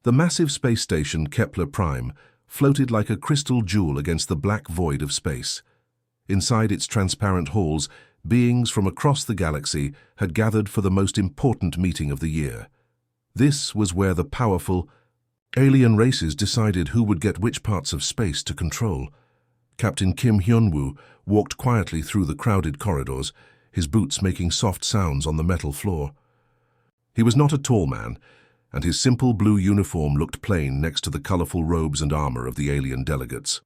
The massive space station Kepler Prime floated like a crystal jewel against the black void of space. Inside its transparent halls, beings from across the galaxy had gathered for the most important meeting of the year. This was where the powerful alien races decided who would get which parts of space to control. Captain Kim Hyun-woo walked quietly through the crowded corridors, his boots making soft sounds on the metal floor. He was not a tall man, and his simple blue uniform looked plain next to the colorful robes and armor of the alien delegates.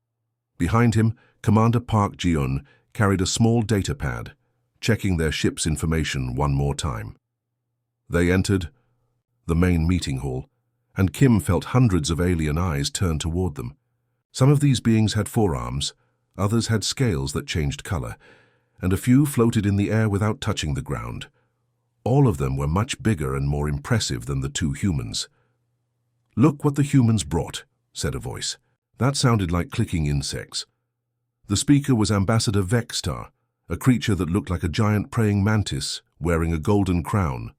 Behind him, Commander Park Ji-eun carried a small data pad, checking their ship's information one more time. They entered the main meeting hall, and Kim felt hundreds of alien eyes turn toward them. Some of these beings had forearms, others had scales that changed color, and a few floated in the air without touching the ground. All of them were much bigger and more impressive than the two humans. "Look what the humans brought," said a voice. That sounded like clicking insects. The speaker was Ambassador Vextar, a creature that looked like a giant praying mantis wearing a golden crown.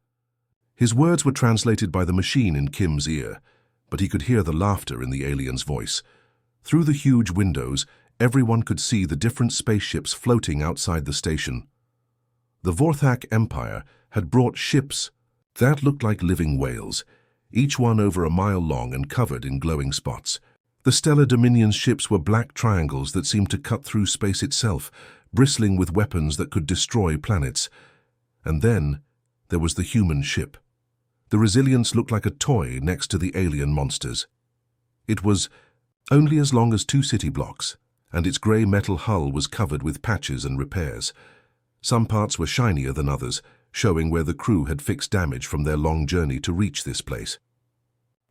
His words were translated by the machine in Kim's ear, but he could hear the laughter in the alien's voice. Through the huge windows, everyone could see the different spaceships floating outside the station. The Vorthak Empire had brought ships that looked like living whales, each one over a mile long and covered in glowing spots. The Stellar Dominion's ships were black triangles that seemed to cut through space itself, bristling with weapons that could destroy planets. And then there was the human ship. The Resilience looked like a toy next to the alien monsters. It was only as long as 2 city blocks, and its grey metal hull was covered with patches and repairs. Some parts were shinier than others, showing where the crew had fixed damage from their long journey to reach this place.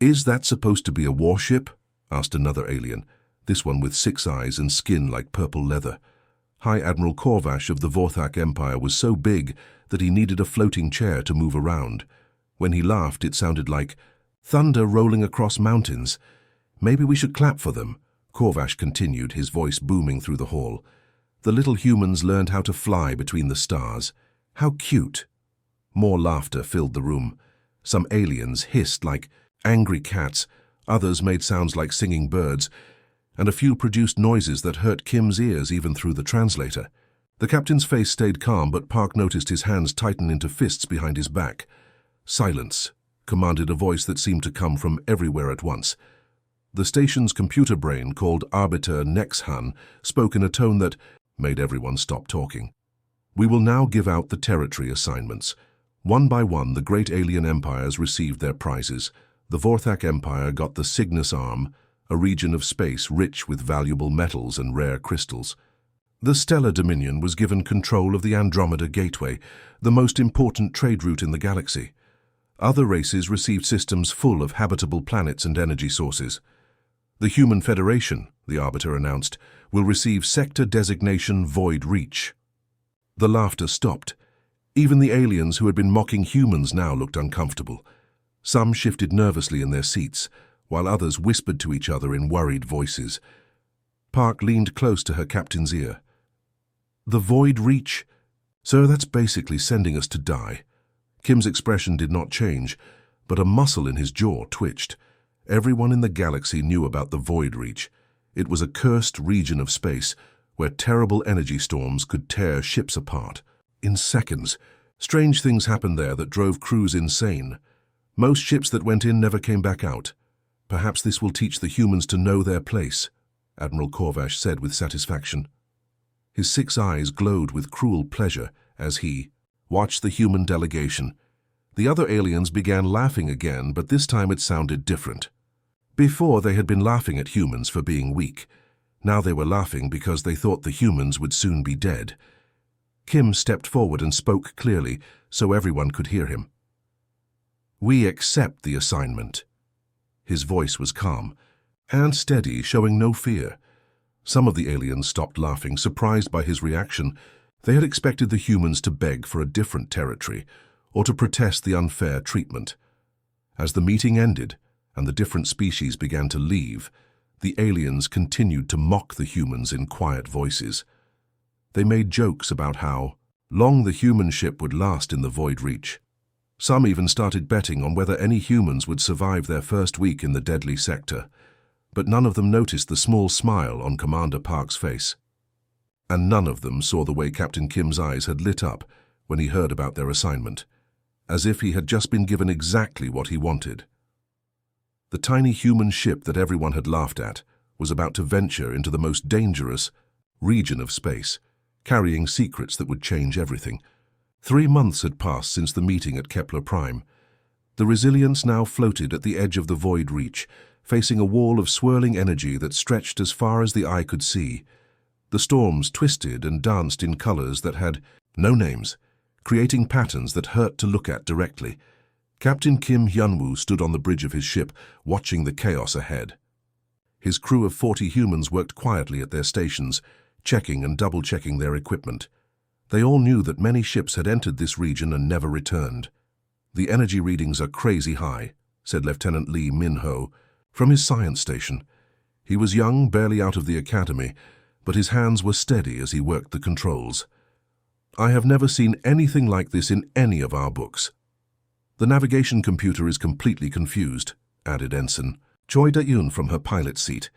"Is that supposed to be a warship?" asked another alien, this one with 6 eyes and skin like purple leather. High Admiral Korvash of the Vorthak Empire was so big that he needed a floating chair to move around. When he laughed, it sounded like thunder rolling across mountains. "Maybe we should clap for them," Korvash continued, his voice booming through the hall. "The little humans learned how to fly between the stars. How cute." More laughter filled the room. Some aliens hissed like angry cats, others made sounds like singing birds, and a few produced noises that hurt Kim's ears even through the translator. The captain's face stayed calm, but Park noticed his hands tighten into fists behind his back. "Silence," commanded a voice that seemed to come from everywhere at once. The station's computer brain, called Arbiter Nexhan, spoke in a tone that made everyone stop talking. "We will now give out the territory assignments." One by one, the great alien empires received their prizes. The Vorthak Empire got the Cygnus Arm, a region of space rich with valuable metals and rare crystals. The Stellar Dominion was given control of the Andromeda Gateway, the most important trade route in the galaxy. Other races received systems full of habitable planets and energy sources. The Human Federation, the Arbiter announced, will receive sector designation Void Reach. The laughter stopped. Even the aliens who had been mocking humans now looked uncomfortable. Some shifted nervously in their seats, while others whispered to each other in worried voices. Park leaned close to her captain's ear. "The Void Reach? Sir, that's basically sending us to die." Kim's expression did not change, but a muscle in his jaw twitched. Everyone in the galaxy knew about the Void Reach. It was a cursed region of space where terrible energy storms could tear ships apart. In seconds, strange things happened there that drove crews insane. Most ships that went in never came back out. "Perhaps this will teach the humans to know their place," Admiral Korvash said with satisfaction. His 6 eyes glowed with cruel pleasure as he watched the human delegation. The other aliens began laughing again, but this time it sounded different. Before, they had been laughing at humans for being weak. Now they were laughing because they thought the humans would soon be dead. Kim stepped forward and spoke clearly so everyone could hear him. "We accept the assignment." His voice was calm and steady, showing no fear. Some of the aliens stopped laughing, surprised by his reaction. They had expected the humans to beg for a different territory or to protest the unfair treatment. As the meeting ended and the different species began to leave, the aliens continued to mock the humans in quiet voices. They made jokes about how long the human ship would last in the Void Reach. Some even started betting on whether any humans would survive their first week in the deadly sector, but none of them noticed the small smile on Commander Park's face. And none of them saw the way Captain Kim's eyes had lit up when he heard about their assignment, as if he had just been given exactly what he wanted. The tiny human ship that everyone had laughed at was about to venture into the most dangerous region of space, carrying secrets that would change everything. 3 months had passed since the meeting at Kepler Prime. The Resilience now floated at the edge of the void reach, facing a wall of swirling energy that stretched as far as the eye could see. The storms twisted and danced in colors that had no names, creating patterns that hurt to look at directly. Captain Kim Hyunwoo stood on the bridge of his ship, watching the chaos ahead. His crew of 40 humans worked quietly at their stations, checking and double-checking their equipment. They all knew that many ships had entered this region and never returned. "The energy readings are crazy high," said Lieutenant Lee Min-ho from his science station. He was young, barely out of the academy, but his hands were steady as he worked the controls. "I have never seen anything like this in any of our books." "The navigation computer is completely confused," added Ensign Choi Da-yoon from her pilot's seat.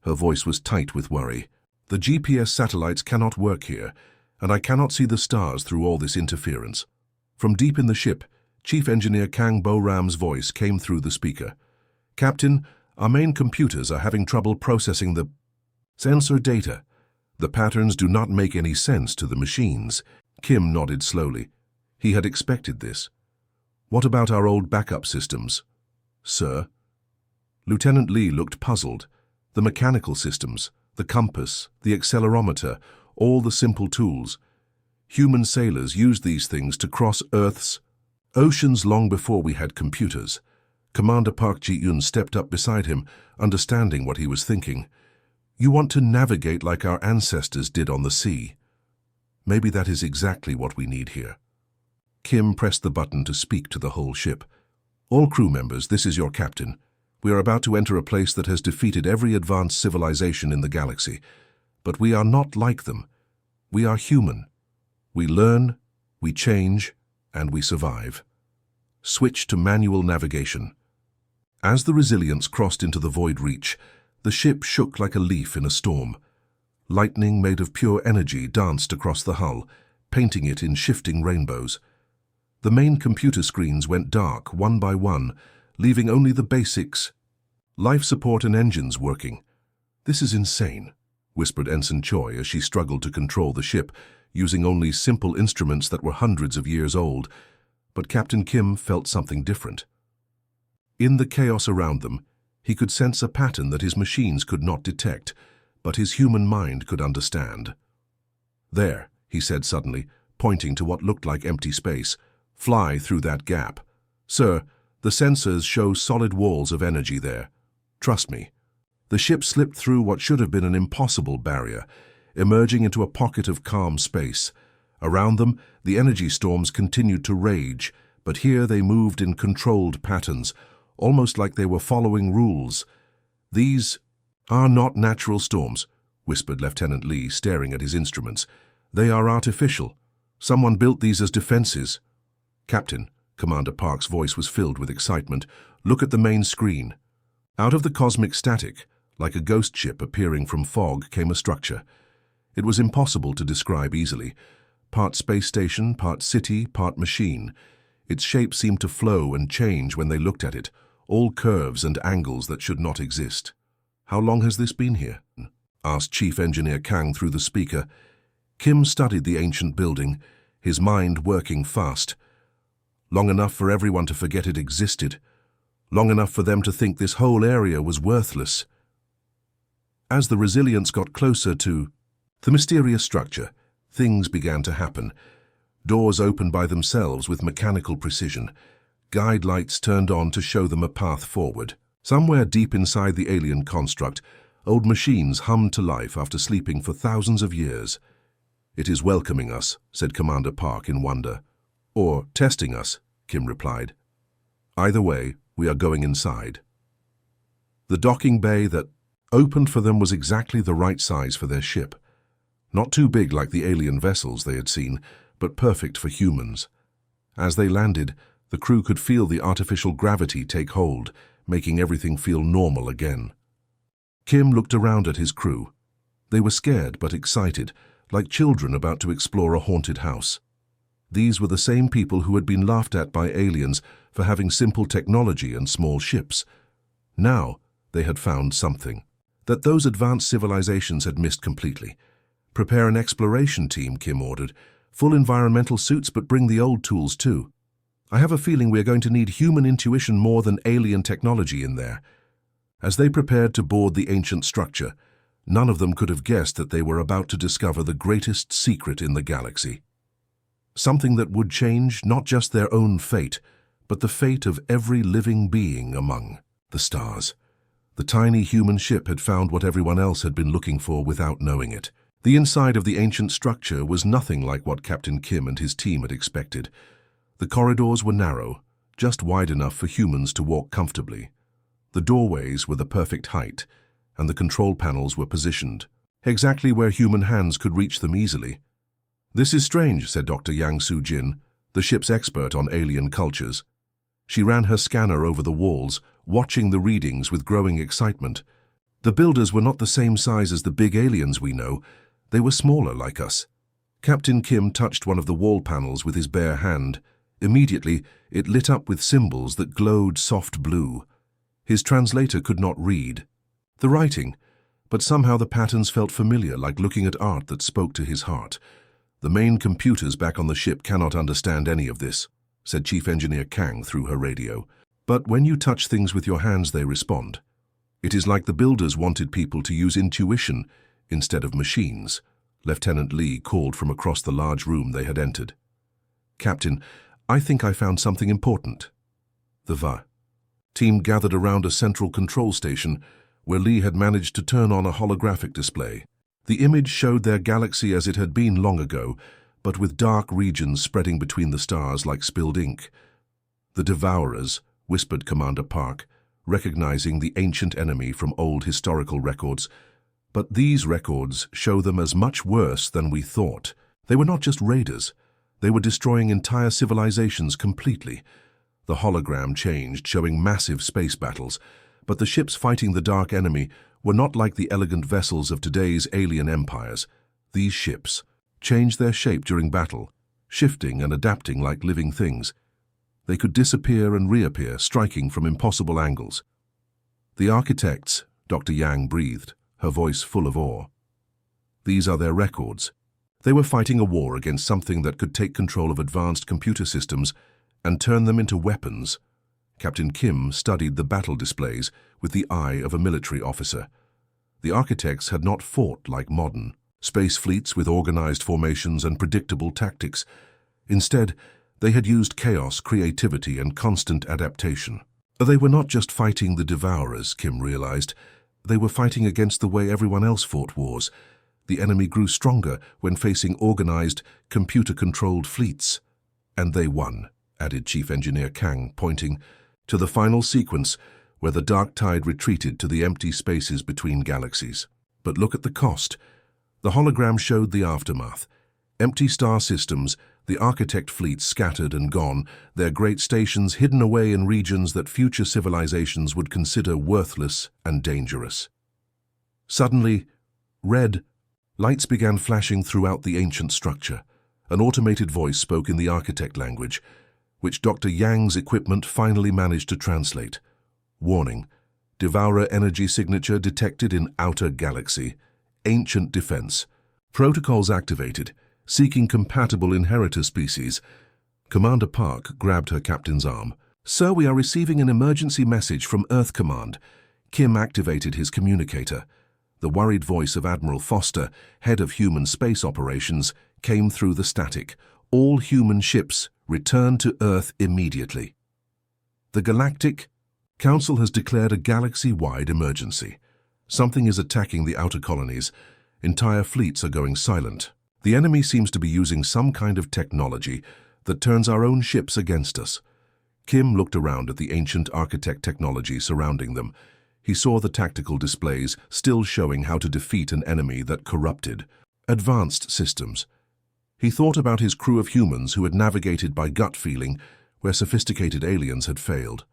Her voice was tight with worry. "The GPS satellites cannot work here, and I cannot see the stars through all this interference." From deep in the ship, Chief Engineer Kang Bo-ram's voice came through the speaker. "Captain, our main computers are having trouble processing the sensor data. The patterns do not make any sense to the machines." Kim nodded slowly. He had expected this. "What about our old backup systems?" "Sir?" Lieutenant Lee looked puzzled. The mechanical systems, the compass, the accelerometer, all the simple tools. Human sailors used these things to cross Earth's oceans long before we had computers. Commander Park Ji-yoon stepped up beside him, understanding what he was thinking. "You want to navigate like our ancestors did on the sea. Maybe that is exactly what we need here." Kim pressed the button to speak to the whole ship. "All crew members, this is your captain. We are about to enter a place that has defeated every advanced civilization in the galaxy. But we are not like them. We are human. We learn, we change, and we survive." Switch to manual navigation. As the Resilience crossed into the void reach, the ship shook like a leaf in a storm. Lightning made of pure energy danced across the hull, painting it in shifting rainbows. The main computer screens went dark one by one, leaving only the basics, life support and engines working. "This is insane," whispered Ensign Choi as she struggled to control the ship, using only simple instruments that were hundreds of years old. But Captain Kim felt something different. In the chaos around them, he could sense a pattern that his machines could not detect, but his human mind could understand. "There," he said suddenly, pointing to what looked like empty space. "Fly through that gap. Sir, the sensors show solid walls of energy there. Trust me." The ship slipped through what should have been an impossible barrier, emerging into a pocket of calm space. Around them, the energy storms continued to rage, but here they moved in controlled patterns, almost like they were following rules. "These are not natural storms," whispered Lieutenant Lee, staring at his instruments. "They are artificial. Someone built these as defenses." "Captain," Commander Park's voice was filled with excitement, "look at the main screen." Out of the cosmic static, like a ghost ship appearing from fog, came a structure. It was impossible to describe easily. Part space station, part city, part machine. Its shape seemed to flow and change when they looked at it, all curves and angles that should not exist. "How long has this been here?" asked Chief Engineer Kang through the speaker. Kim studied the ancient building, his mind working fast. "Long enough for everyone to forget it existed. Long enough for them to think this whole area was worthless." As the Resilience got closer to the mysterious structure, things began to happen. Doors opened by themselves with mechanical precision. Guide lights turned on to show them a path forward. Somewhere deep inside the alien construct, old machines hummed to life after sleeping for thousands of years. "It is welcoming us," said Commander Park in wonder. "Or testing us," Kim replied. "Either way, we are going inside." The docking bay that opened for them was exactly the right size for their ship. Not too big like the alien vessels they had seen, but perfect for humans. As they landed, The crew could feel the artificial gravity take hold, making everything feel normal again. Kim looked around at his crew. They were scared but excited, like children about to explore a haunted house. These were the same people who had been laughed at by aliens for having simple technology and small ships. Now they had found something that those advanced civilizations had missed completely. "Prepare an exploration team," Kim ordered. "Full environmental suits, but bring the old tools too. I have a feeling we are going to need human intuition more than alien technology in there." As they prepared to board the ancient structure, none of them could have guessed that they were about to discover the greatest secret in the galaxy. Something that would change not just their own fate, but the fate of every living being among the stars. The tiny human ship had found what everyone else had been looking for without knowing it. The inside of the ancient structure was nothing like what Captain Kim and his team had expected. The corridors were narrow, just wide enough for humans to walk comfortably. The doorways were the perfect height, and the control panels were positioned exactly where human hands could reach them easily. "This is strange," said Dr. Yang Su-jin, the ship's expert on alien cultures. She ran her scanner over the walls, watching the readings with growing excitement. "The builders were not the same size as the big aliens we know. They were smaller, like us." Captain Kim touched one of the wall panels with his bare hand. Immediately, it lit up with symbols that glowed soft blue. His translator could not read the writing, but somehow the patterns felt familiar, like looking at art that spoke to his heart. "The main computers back on the ship cannot understand any of this," said Chief Engineer Kang through her radio. "But when you touch things with your hands, they respond. It is like the builders wanted people to use intuition instead of machines," Lieutenant Lee called from across the large room they had entered. "Captain, I think I found something important." The VA team gathered around a central control station where Lee had managed to turn on a holographic display. The image showed their galaxy as it had been long ago, but with dark regions spreading between the stars like spilled ink. "The Devourers," whispered Commander Park, recognizing the ancient enemy from old historical records. "But these records show them as much worse than we thought. They were not just raiders. They were destroying entire civilizations completely." The hologram changed, showing massive space battles, but the ships fighting the dark enemy were not like the elegant vessels of today's alien empires. These ships changed their shape during battle, shifting and adapting like living things. They could disappear and reappear, striking from impossible angles. "The architects," Dr. Yang breathed, her voice full of awe. "These are their records. They were fighting a war against something that could take control of advanced computer systems and turn them into weapons." Captain Kim studied the battle displays with the eye of a military officer. The architects had not fought like modern space fleets with organized formations and predictable tactics. Instead, they had used chaos, creativity, and constant adaptation. They were not just fighting the Devourers, Kim realized. They were fighting against the way everyone else fought wars. The enemy grew stronger when facing organized, computer-controlled fleets. "And they won," added Chief Engineer Kang, pointing to the final sequence where the dark tide retreated to the empty spaces between galaxies. "But look at the cost." The hologram showed the aftermath. Empty star systems, the architect fleets scattered and gone, their great stations hidden away in regions that future civilizations would consider worthless and dangerous. Suddenly, red lights began flashing throughout the ancient structure. An automated voice spoke in the architect language, which Dr. Yang's equipment finally managed to translate. "Warning, Devourer energy signature detected in outer galaxy. Ancient defense. Protocols activated, seeking compatible inheritor species." Commander Park grabbed her captain's arm. "Sir, we are receiving an emergency message from Earth Command." Kim activated his communicator. The worried voice of Admiral Foster, head of human space operations, came through the static. "All human ships return to Earth immediately. The Galactic Council has declared a galaxy-wide emergency. Something is attacking the outer colonies. Entire fleets are going silent. The enemy seems to be using some kind of technology that turns our own ships against us." Kim looked around at the ancient architect technology surrounding them. He saw the tactical displays still showing how to defeat an enemy that corrupted advanced systems. He thought about his crew of humans who had navigated by gut feeling where sophisticated aliens had failed.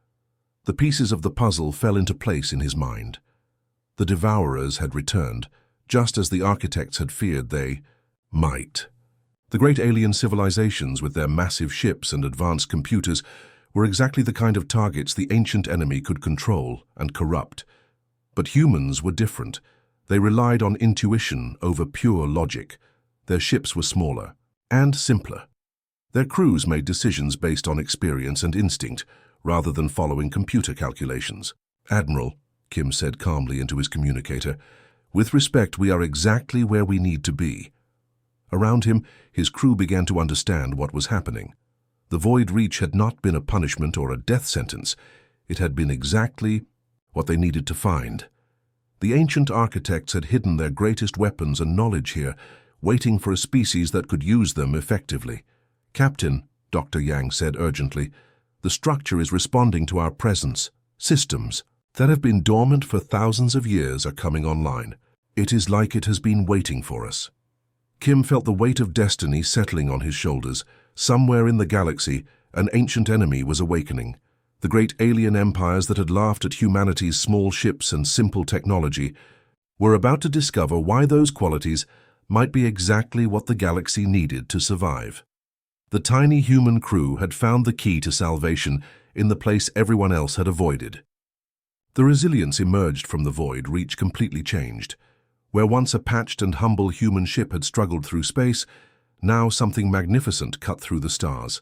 The pieces of the puzzle fell into place in his mind. The Devourers had returned, just as the architects had feared they might. The great alien civilizations with their massive ships and advanced computers were exactly the kind of targets the ancient enemy could control and corrupt. But humans were different. They relied on intuition over pure logic. Their ships were smaller and simpler. Their crews made decisions based on experience and instinct, rather than following computer calculations. "Admiral," Kim said calmly into his communicator, "with respect, we are exactly where we need to be." Around him, his crew began to understand what was happening. The Void Reach had not been a punishment or a death sentence. It had been exactly what they needed to find. The ancient architects had hidden their greatest weapons and knowledge here, waiting for a species that could use them effectively. "Captain," Dr. Yang said urgently, "the structure is responding to our presence. Systems that have been dormant for thousands of years are coming online. It is like it has been waiting for us." Kim felt the weight of destiny settling on his shoulders. Somewhere in the galaxy, an ancient enemy was awakening. The great alien empires that had laughed at humanity's small ships and simple technology were about to discover why those qualities might be exactly what the galaxy needed to survive. The tiny human crew had found the key to salvation in the place everyone else had avoided. The resilience emerged from the Void Reach completely changed. Where once a patched and humble human ship had struggled through space, now something magnificent cut through the stars.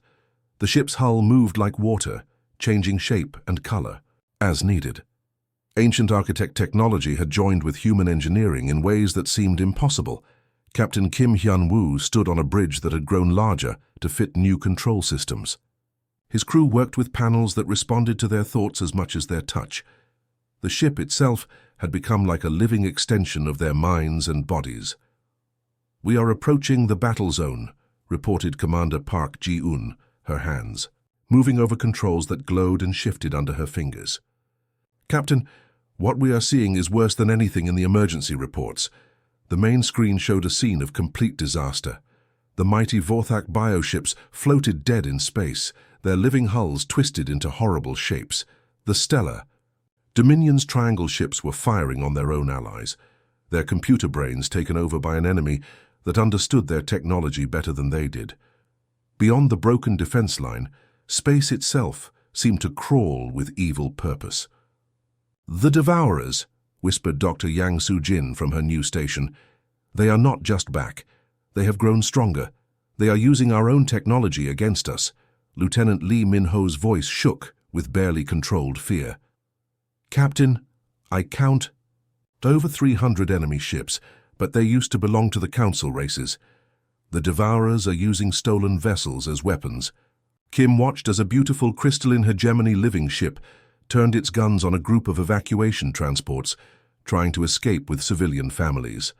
The ship's hull moved like water, changing shape and color, as needed. Ancient architect technology had joined with human engineering in ways that seemed impossible. Captain Kim Hyun-woo stood on a bridge that had grown larger to fit new control systems. His crew worked with panels that responded to their thoughts as much as their touch. The ship itself had become like a living extension of their minds and bodies. "We are approaching the battle zone," reported Commander Park Ji-un, her hands, moving over controls that glowed and shifted under her fingers. "Captain, what we are seeing is worse than anything in the emergency reports." The main screen showed a scene of complete disaster. The mighty Vorthak bioships floated dead in space, their living hulls twisted into horrible shapes. The Stellar Dominion's triangle ships were firing on their own allies, their computer brains taken over by an enemy that understood their technology better than they did. Beyond the broken defense line, space itself seemed to crawl with evil purpose. "The Devourers," whispered Dr. Yang Soo-jin from her new station. "They are not just back. They have grown stronger. They are using our own technology against us." Lieutenant Lee Min-ho's voice shook with barely controlled fear. "Captain, I count over 300 enemy ships, but they used to belong to the Council races. The Devourers are using stolen vessels as weapons." Kim watched as a beautiful crystalline hegemony living ship turned its guns on a group of evacuation transports trying to escape with civilian families.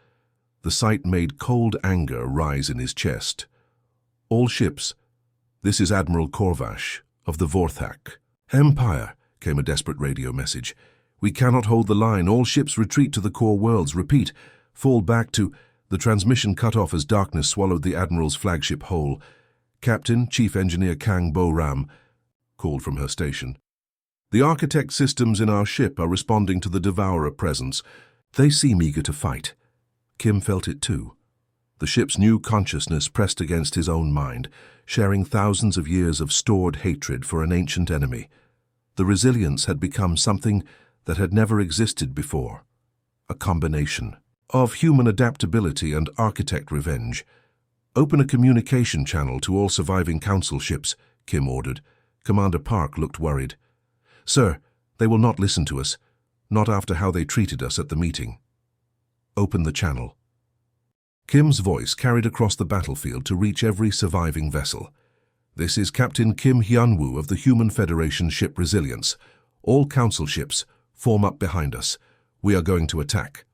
The sight made cold anger rise in his chest. "All ships, this is Admiral Korvash of the Vorthak Empire," came a desperate radio message. "We cannot hold the line. All ships retreat to the core worlds. Repeat, fall back to..." The transmission cut off as darkness swallowed the Admiral's flagship whole. "Captain, Chief Engineer Kang Bo-ram," called from her station. "The architect systems in our ship are responding to the Devourer presence. They seem eager to fight." Kim felt it too. The ship's new consciousness pressed against his own mind, sharing thousands of years of stored hatred for an ancient enemy. The resilience had become something that had never existed before, a combination of human adaptability and architect revenge. "Open a communication channel to all surviving Council ships," Kim ordered. Commander Park looked worried. "Sir, they will not listen to us, not after how they treated us at the meeting." "Open the channel." Kim's voice carried across the battlefield to reach every surviving vessel. "This is Captain Kim Hyun-woo of the Human Federation ship Resilience. All Council ships, form up behind us. We are going to attack."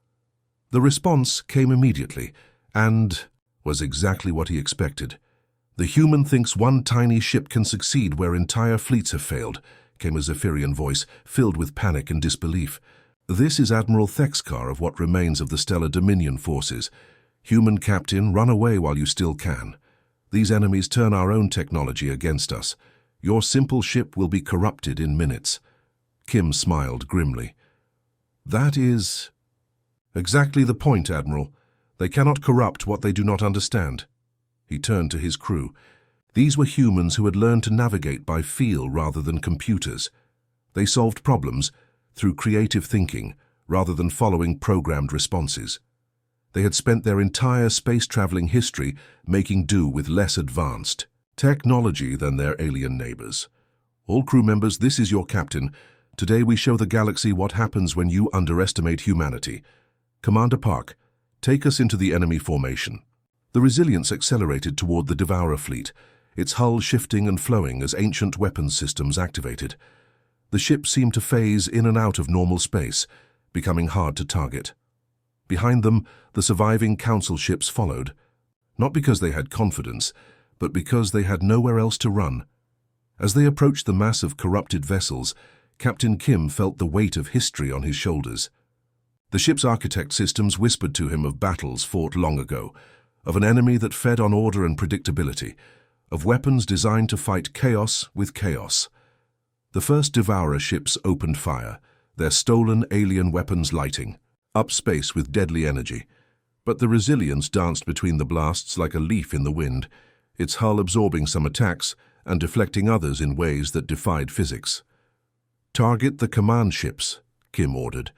The response came immediately, and was exactly what he expected. "The human thinks one tiny ship can succeed where entire fleets have failed," came a Zephyrian voice, filled with panic and disbelief. "This is Admiral Thexkar of what remains of the Stellar Dominion forces. Human captain, run away while you still can. These enemies turn our own technology against us. Your simple ship will be corrupted in minutes. Kim smiled grimly. That is exactly the point, Admiral. They cannot corrupt what they do not understand. He turned to his crew. These were humans who had learned to navigate by feel rather than computers. They solved problems through creative thinking rather than following programmed responses. They had spent their entire space-traveling history making do with less advanced technology than their alien neighbors. All crew members, this is your captain. Today we show the galaxy what happens when you underestimate humanity. Commander Park, take us into the enemy formation. The Resilience accelerated toward the Devourer fleet, its hull shifting and flowing as ancient weapons systems activated. The ship seemed to phase in and out of normal space, becoming hard to target. Behind them, the surviving Council ships followed, not because they had confidence, but because they had nowhere else to run. As they approached the mass of corrupted vessels, Captain Kim felt the weight of history on his shoulders. The ship's architect systems whispered to him of battles fought long ago, of an enemy that fed on order and predictability, of weapons designed to fight chaos with chaos. The first Devourer ships opened fire, their stolen alien weapons lighting up space with deadly energy. But the Resilience danced between the blasts like a leaf in the wind, its hull absorbing some attacks and deflecting others in ways that defied physics. Target the command ships, Kim ordered,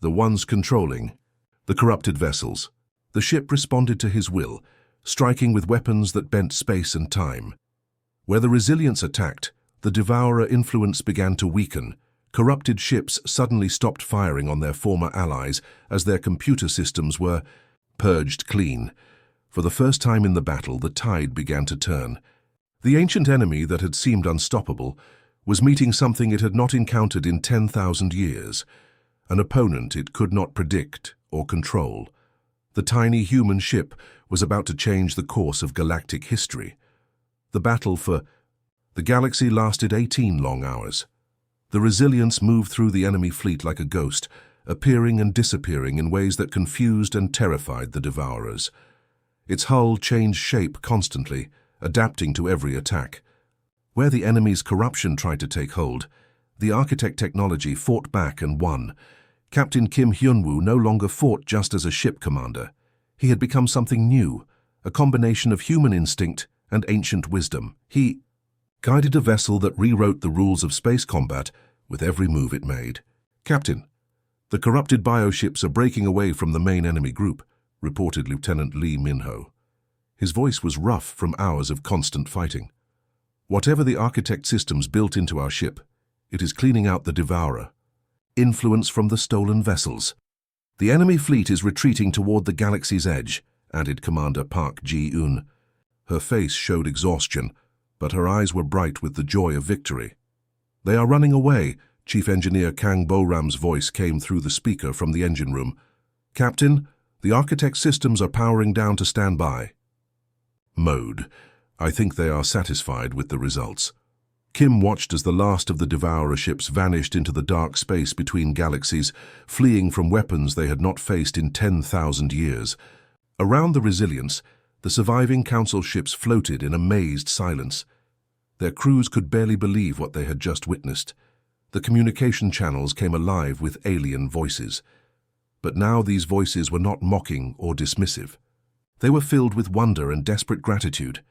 the ones controlling the corrupted vessels. The ship responded to his will, striking with weapons that bent space and time. Where the Resilience attacked, the Devourer influence began to weaken. Corrupted ships suddenly stopped firing on their former allies as their computer systems were purged clean. For the first time in the battle, the tide began to turn. The ancient enemy that had seemed unstoppable was meeting something it had not encountered in 10,000 years, an opponent it could not predict or control. The tiny human ship was about to change the course of galactic history. The battle for the galaxy lasted 18 long hours. The Resilience moved through the enemy fleet like a ghost, appearing and disappearing in ways that confused and terrified the Devourers. Its hull changed shape constantly, adapting to every attack. Where the enemy's corruption tried to take hold, the architect technology fought back and won. Captain Kim Hyun-woo no longer fought just as a ship commander. He had become something new, a combination of human instinct and ancient wisdom. He guided a vessel that rewrote the rules of space combat with every move it made. Captain, the corrupted bioships are breaking away from the main enemy group, reported Lieutenant Lee Min-ho. His voice was rough from hours of constant fighting. Whatever the architect systems built into our ship, it is cleaning out the Devourer. Influence from the stolen vessels. The enemy fleet is retreating toward the galaxy's edge, added Commander Park Ji-eun. Her face showed exhaustion, but her eyes were bright with the joy of victory. They are running away, Chief Engineer Kang Bo-ram's voice came through the speaker from the engine room. Captain, the architect systems are powering down to stand by. Mode. I think they are satisfied with the results. Kim watched as the last of the Devourer ships vanished into the dark space between galaxies, fleeing from weapons they had not faced in 10,000 years. Around the Resilience, the surviving Council ships floated in amazed silence. Their crews could barely believe what they had just witnessed. The communication channels came alive with alien voices. But now these voices were not mocking or dismissive. They were filled with wonder and desperate gratitude.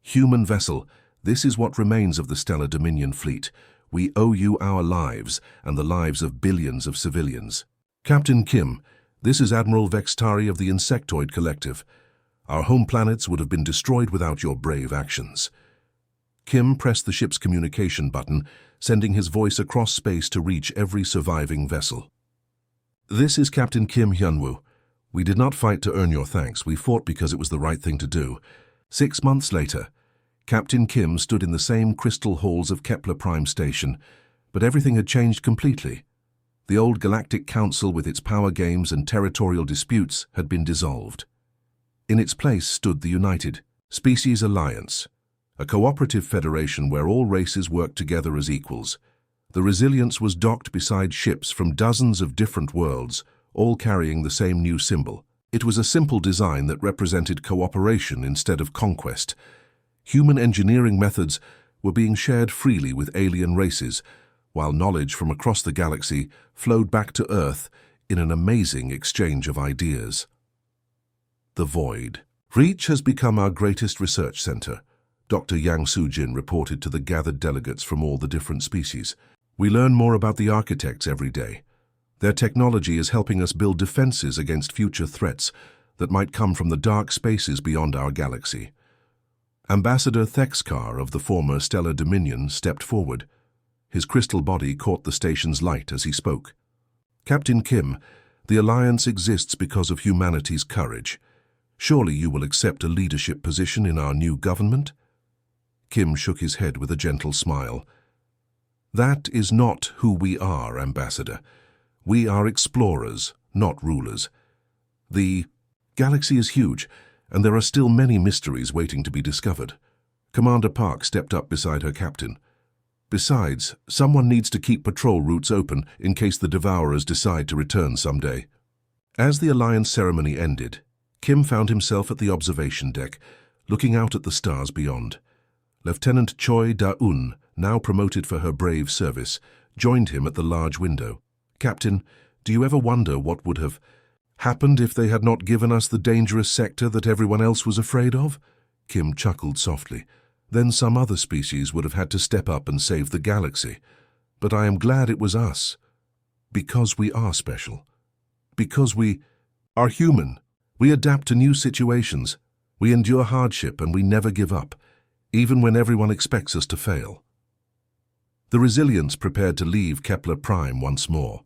Human vessel, this is what remains of the Stellar Dominion fleet. We owe you our lives and the lives of billions of civilians. Captain Kim, this is Admiral Vextari of the Insectoid Collective. Our home planets would have been destroyed without your brave actions. Kim pressed the ship's communication button, sending his voice across space to reach every surviving vessel. This is Captain Kim Hyun-woo. We did not fight to earn your thanks. We fought because it was the right thing to do. 6 months later, Captain Kim stood in the same crystal halls of Kepler Prime Station, but everything had changed completely. The old Galactic Council with its power games and territorial disputes had been dissolved. In its place stood the United Species Alliance, a cooperative federation where all races worked together as equals. The Resilience was docked beside ships from dozens of different worlds, all carrying the same new symbol. It was a simple design that represented cooperation instead of conquest. Human engineering methods were being shared freely with alien races, while knowledge from across the galaxy flowed back to Earth in an amazing exchange of ideas. The Void. Reach has become our greatest research center, Dr. Yang Sujin reported to the gathered delegates from all the different species. We learn more about the architects every day. Their technology is helping us build defenses against future threats that might come from the dark spaces beyond our galaxy. Ambassador Thexkar of the former Stellar Dominion stepped forward. His crystal body caught the station's light as he spoke. Captain Kim, the Alliance exists because of humanity's courage. Surely you will accept a leadership position in our new government? Kim shook his head with a gentle smile. That is not who we are, Ambassador. We are explorers, not rulers. The galaxy is huge, and there are still many mysteries waiting to be discovered. Commander Park stepped up beside her captain. Besides, someone needs to keep patrol routes open in case the Devourers decide to return someday. As the Alliance ceremony ended, Kim found himself at the observation deck, looking out at the stars beyond. Lieutenant Choi Da-un, now promoted for her brave service, joined him at the large window. Captain, do you ever wonder what would have happened if they had not given us the dangerous sector that everyone else was afraid of? Kim chuckled softly. Then some other species would have had to step up and save the galaxy. But I am glad it was us. Because we are special. Because we are human. We adapt to new situations. We endure hardship and we never give up, even when everyone expects us to fail. The Resilience prepared to leave Kepler Prime once more.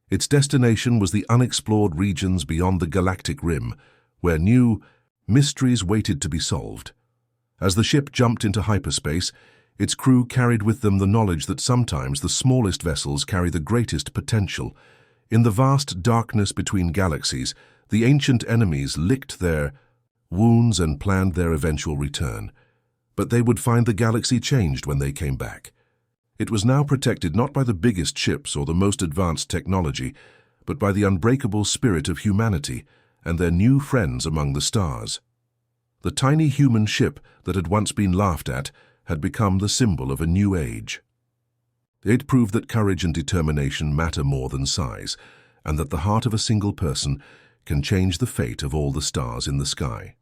Its destination was the unexplored regions beyond the galactic rim, where new mysteries waited to be solved. As the ship jumped into hyperspace, its crew carried with them the knowledge that sometimes the smallest vessels carry the greatest potential. In the vast darkness between galaxies, the ancient enemies licked their wounds and planned their eventual return. But they would find the galaxy changed when they came back. It was now protected not by the biggest ships or the most advanced technology, but by the unbreakable spirit of humanity and their new friends among the stars. The tiny human ship that had once been laughed at had become the symbol of a new age. It proved that courage and determination matter more than size, and that the heart of a single person can change the fate of all the stars in the sky.